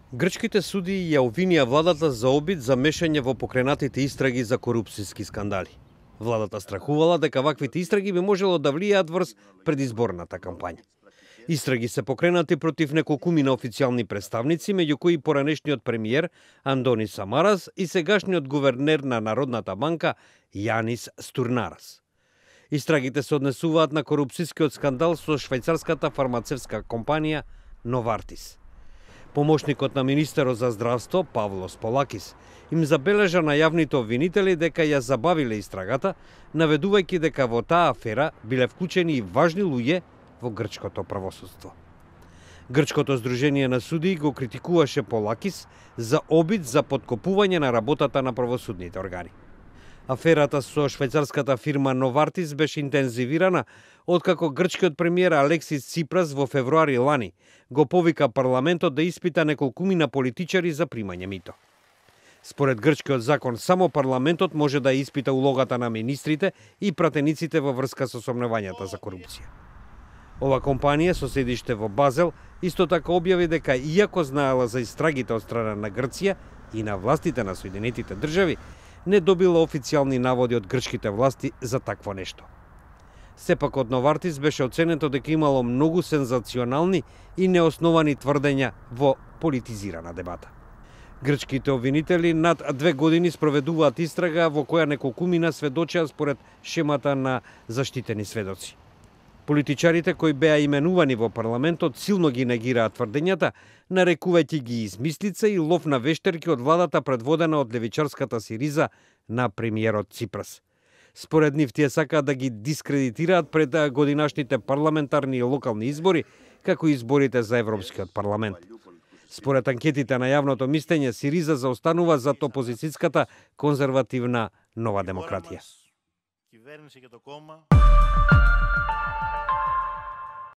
Грчките судии ја обвинија владата за обид за мешање во покренатите истраги за корупцијски скандали. Владата страхувала дека ваквите истраги би можело да влијаат врз предизборната кампања. Истраги се покренати против неколкумина официјални представници, меѓу кои поранешниот премиер Андони Самарас и сегашниот гувернер на Народната банка Јанис Стурнарас. Истрагите се однесуваат на корупцијскиот скандал со швајцарската фармацевска компанија Новартис. Помошникот на министерот за здравство Павлос Полакис им забележа на јавните обвинители дека ја забавиле истрагата, наведувајќи дека во таа афера биле вклучени и важни луѓе во грчкото правосудство. Грчкото здружение на судии го критикуваше Полакис за обид за поткопување на работата на правосудните органи. Аферата со швајцарската фирма Новартис беше интензивирана откако грчкиот премиер Алексис Ципрас во февруари лани го повика парламентот да испита неколкумина политичари за примање мито. Според грчкиот закон, само парламентот може да испита улогата на министрите и пратениците во врска со сомневањата за корупција. Ова компанија со седиште во Базел исто така објави дека иако знаела за истрагите од страна на Грција и на властите на Соединетите држави, не добила официјални наводи од грчките власти за такво нешто. Сепак од Новартис беше оценето дека имало многу сензационални и неосновани тврдења во политизирана дебата. Грчките обвинители над 2 години спроведуваат истрага во која неколкумина сведочеа според шемата на заштитени сведоци. Политичарите кои беа именувани во парламентот силно ги негираат тврдењата, нарекувајќи ги измислица и лов на вештерки од владата предводена од левичарската Сириза на премиерот Ципрас. Според нив тие сакаат да ги дискредитираат пред годинашните парламентарни и локални избори, како и изборите за Европскиот парламент. Според анкетите на јавното мислење, Сириза заостанува зад опозицијската конзервативна Нова демократија.